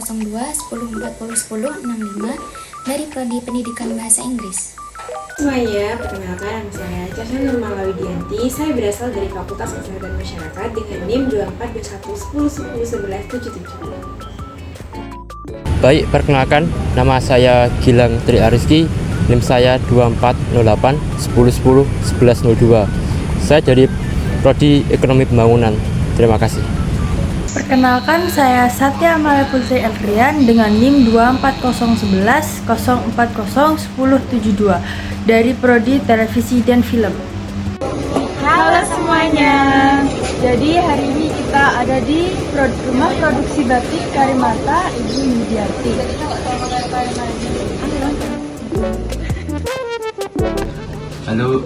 02 10 40 10 65 dari Prodi Pendidikan Bahasa Inggris. Semuanya, perkenalkan nama saya Caca Nurmala Widianti. Saya berasal dari Fakultas Kesehatan Masyarakat dengan NIM 2421101177. Baik, perkenalkan nama saya Gilang Tri Ariski, NIM saya 2408 1010 1102. Saya dari Prodi Ekonomi Pembangunan. Terima kasih. Perkenalkan, saya Satya Amalia Putri Elrian dengan NIM 24011 040 1072 dari Prodi Televisi dan Film. Halo semuanya. Jadi hari ini kita ada di Rumah Produksi Batik Karimata Ibu Yudiarti. Halo,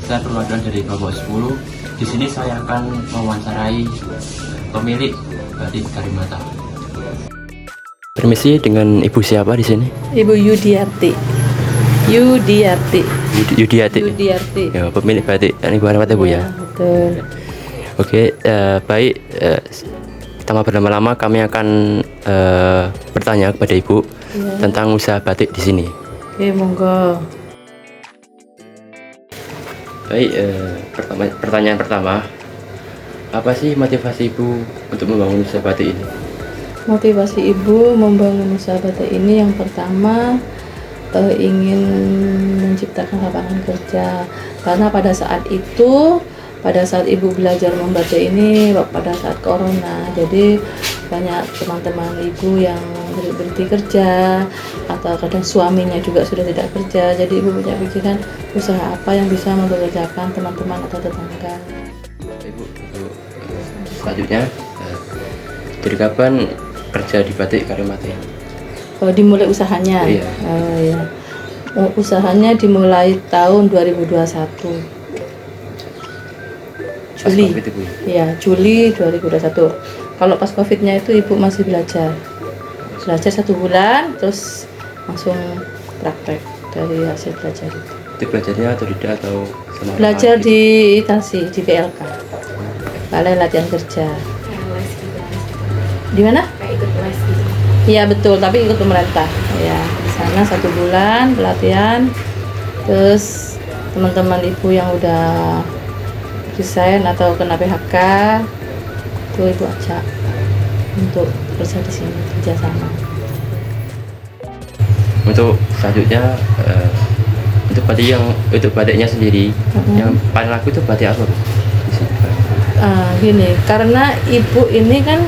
saya perwakilan dari kelompok 10. Di sini saya akan mewawancarai pemilik batik Karimata. Permisi, dengan ibu siapa di sini? Ibu Yudiarti. Yudiarti. Ya, pemilik batik Ibu Karimata, Bu ya. Betul. Oke, baik. Tanpa berlama-lama kami akan bertanya kepada Ibu tentang usaha batik di sini. Oke, monggo. Baik, pertanyaan pertama, apa sih motivasi Ibu untuk membangun usaha batik ini? Motivasi Ibu membangun usaha batik ini yang pertama ingin menciptakan lapangan kerja, karena pada saat Ibu belajar membatik ini pada saat corona, jadi banyak teman-teman Ibu yang berhenti kerja atau kadang suaminya juga sudah tidak kerja, jadi Ibu punya pikiran usaha apa yang bisa mempekerjakan teman-teman atau tetangga. Ibu, selanjutnya dari kapan kerja di batik Karimata? Oh, dimulai usahanya? Iya. Oh, iya. Usahanya dimulai tahun 2021 Juli. COVID itu, Bu? Iya, Juli 2021. Kalau pas COVID-nya itu Ibu masih belajar 1 bulan, terus langsung praktek dari hasil belajar itu. Itu belajarnya otodidak atau sama Belajar orang? di ITASI, di PLK, Balai Latihan Kerja. Di mana? Kayak ikut les gitu. Iya betul, tapi ikut pemerintah. Ya, di sana 1 bulan pelatihan. Terus teman-teman Ibu yang udah resign atau kena PHK, itu Ibu ajak untuk kerja di sini, kerjasama. Untuk selanjutnya, untuk batiknya sendiri, yang paling laku itu batik apa, Bu? Di sini, Pak. Gini, karena Ibu ini kan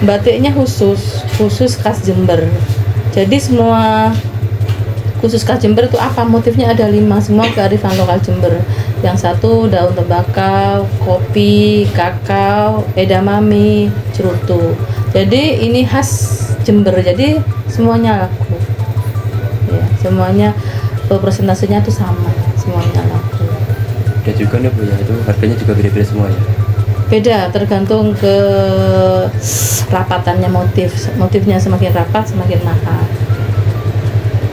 batiknya khusus khas Jember. Jadi semua khusus khas Jember itu apa? Motifnya ada 5, semua kearifan lokal Jember. Yang satu daun tembakau, kopi, kakao, edamame, cerutu. Jadi ini khas Jember. Jadi semuanya laku. Ya, semuanya persentasenya itu sama, semuanya laku. Dan juga nih, Bu, ya, itu harganya juga beda-beda semua ya? Beda, tergantung ke rapatannya motifnya semakin rapat semakin mahal,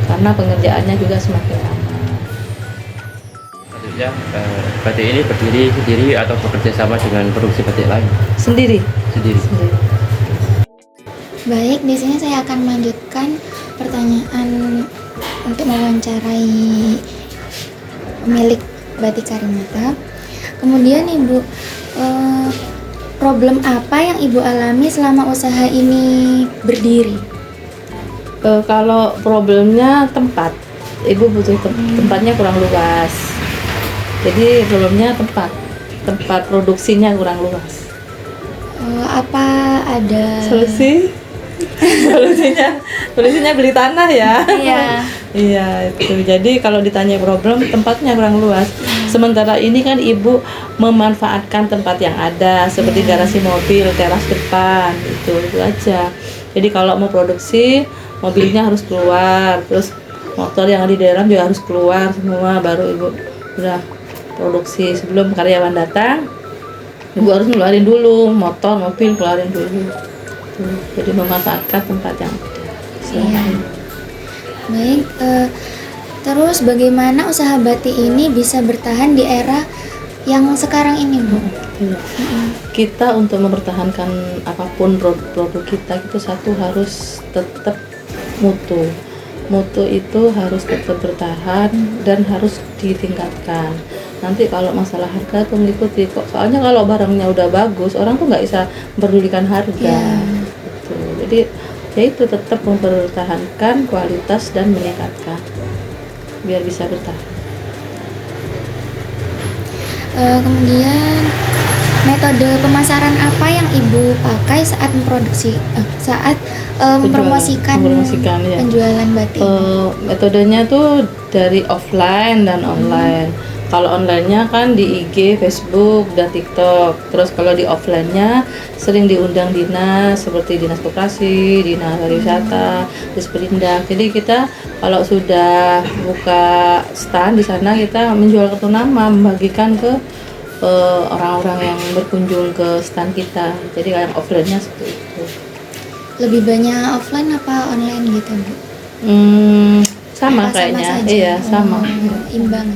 karena pengerjaannya juga semakin lama. Selanjutnya, batik ini berdiri sendiri atau bekerja sama dengan produksi batik lain? Sendiri. Baik, di sini saya akan melanjutkan pertanyaan untuk mewawancarai pemilik batik Karimata. Kemudian Ibu, problem apa yang Ibu alami selama usaha ini berdiri? Kalau problemnya tempat, Ibu butuh tempatnya kurang luas. Jadi problemnya tempat produksinya kurang luas. Apa ada Solusinya beli tanah ya. Iya. Iya, itu. Jadi kalau ditanya problem, tempatnya kurang luas. Sementara ini kan Ibu memanfaatkan tempat yang ada, seperti garasi mobil, teras depan, itu aja. Jadi kalau mau produksi, mobilnya harus keluar, terus motor yang di dalam juga harus keluar semua, baru Ibu udah produksi. Sebelum karyawan datang, Ibu harus ngeluarin dulu, motor, mobil keluarin dulu. Jadi memanfaatkan tempat yang ada. Iya. Baik, terus bagaimana usaha batik ini bisa bertahan di era yang sekarang ini, Bu? Iya. kita untuk mempertahankan apapun produk kita itu satu harus tetap mutu. Mutu itu harus tetap bertahan dan harus ditingkatkan. Nanti kalau masalah harga tuh mengikuti kok. Soalnya kalau barangnya udah bagus, orang tuh nggak bisa memperdulikan harga. Gitu. Jadi ya itu tetap mempertahankan kualitas dan meningkatkan biar bisa bertahan. Kemudian metode pemasaran apa yang Ibu pakai saat memproduksi mempromosikan ya. penjualan batik? Metodenya tuh dari offline dan online. Kalau online-nya kan di IG, Facebook, dan TikTok. Terus kalau di offline-nya sering diundang dinas seperti Dinas Koperasi, Dinas Pariwisata, Disperindak. Jadi kita kalau sudah buka stand di sana, kita menjual kartu nama, membagikan ke orang-orang yang berkunjung ke stand kita. Jadi yang offline-nya seperti itu. Lebih banyak offline apa online gitu, Bu? Sama kayaknya. Saja? Iya, sama. Imbang.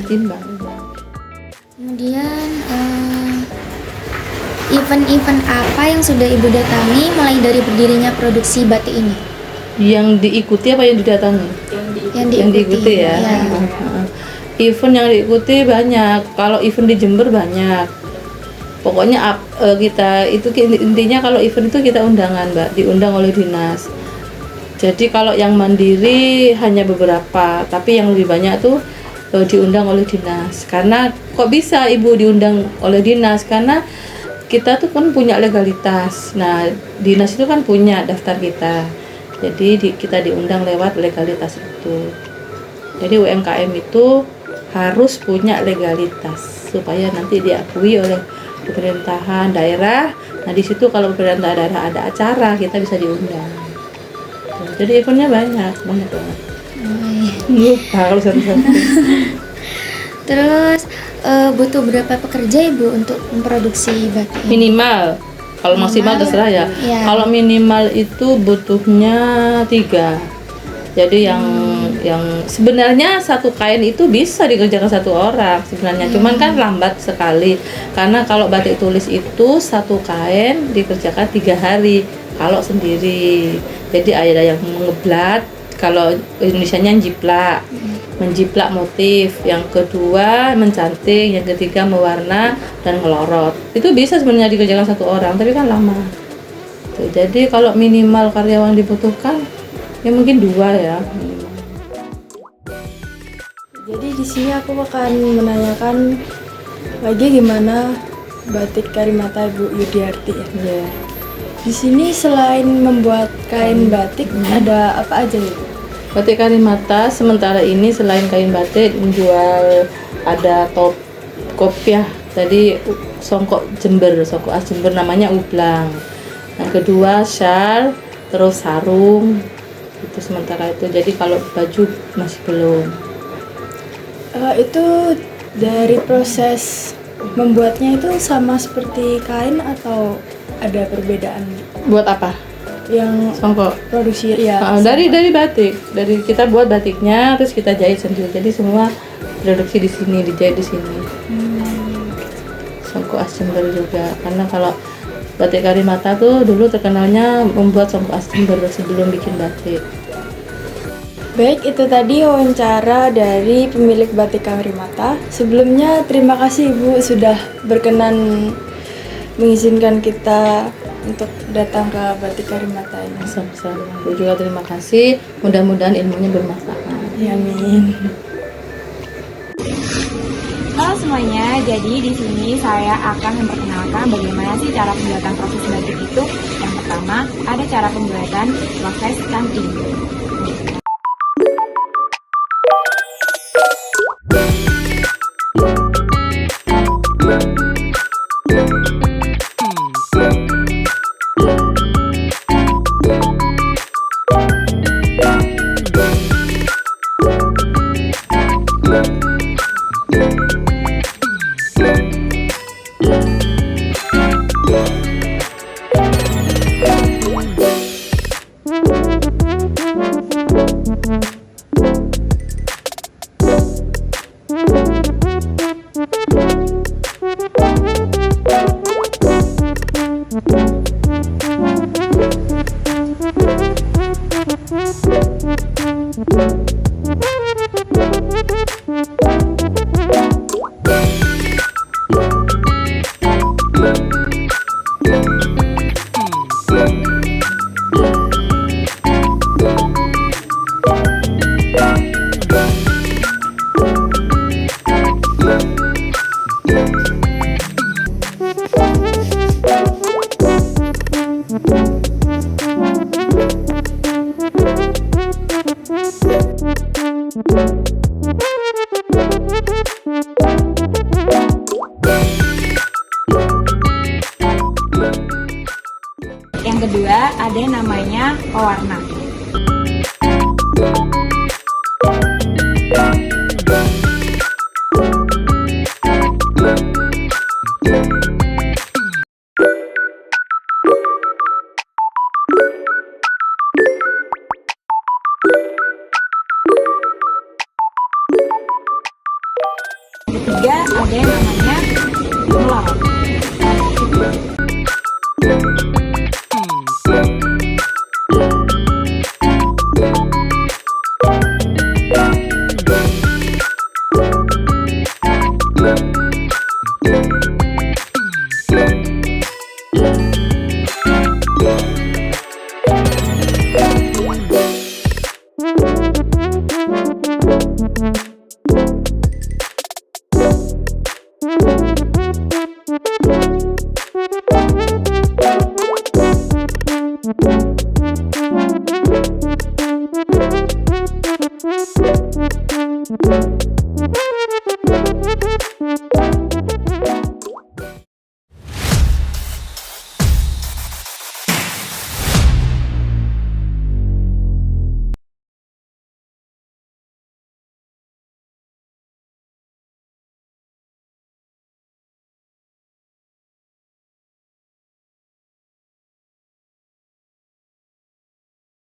Kemudian event-event apa yang sudah Ibu datangi mulai dari berdirinya produksi batik ini? Yang diikuti apa yang didatangi? Yang diikuti ya. Event yang diikuti banyak. Kalau event di Jember banyak. Pokoknya kita itu intinya kalau event itu kita undangan, Mbak, diundang oleh dinas. Jadi kalau yang mandiri hanya beberapa, tapi yang lebih banyak tuh diundang oleh dinas. Karena kok bisa Ibu diundang oleh dinas? Karena kita tuh kan punya legalitas. Nah, dinas itu kan punya daftar kita. Jadi kita diundang lewat legalitas itu. Jadi UMKM itu harus punya legalitas supaya nanti diakui oleh pemerintahan daerah. Nah, di situ kalau pemerintah daerah ada acara, kita bisa diundang. Jadi eventnya banyak banget. Lupa kalau satu-satu. Terus butuh berapa pekerja Ibu untuk memproduksi batik? Minimal. Kalau maksimal terserah ya. Kalau minimal itu butuhnya 3. Jadi yang sebenarnya satu kain itu bisa dikerjakan satu orang sebenarnya. Cuman kan lambat sekali. Karena kalau batik tulis itu satu kain dikerjakan 3 hari kalau sendiri. Jadi ada yang ngeblat, kalau Indonesianya menjiplak motif, yang kedua mencanting, yang ketiga mewarna dan ngelorot. Itu bisa sebenarnya dikerjakan satu orang, tapi kan lama. Tuh, jadi kalau minimal karyawan dibutuhkan, ya mungkin 2 ya. Jadi di sini aku akan menanyakan lagi gimana batik Karimata Ibu Yudiarti ya. Yeah. Di sini selain membuat kain batik ada apa aja ya? Batik Karimata sementara ini selain kain batik menjual ada top kopiah, tadi songkok Jember, songkok as Jember namanya ublang. Yang kedua shawl, terus sarung. Itu sementara itu. Jadi kalau baju masih belum. Itu dari proses membuatnya itu sama seperti kain atau ada perbedaan? Buat apa? Yang Songkok. produksi ya. Dari batik. Dari kita buat batiknya terus kita jahit sendiri. Jadi semua produksi di sini, dijahit di sini. Songkok as Jember juga. Karena kalau batik Karimata tuh dulu terkenalnya membuat songkok as Jember sebelum bikin batik. Baik, itu tadi wawancara dari pemilik batik Karimata. Sebelumnya terima kasih Ibu sudah berkenan mengizinkan kita untuk datang ke batik Karimata ini. Sama-sama. Aku juga terima kasih. Mudah-mudahan ilmunya bermanfaat. Ya, amin. Halo semuanya, jadi di sini saya akan memperkenalkan bagaimana sih cara pembuatan proses batik itu. Yang pertama, ada cara pembuatan proses canting. kedua ada yang namanya pewarna. Ketiga ada yang namanya pelawat.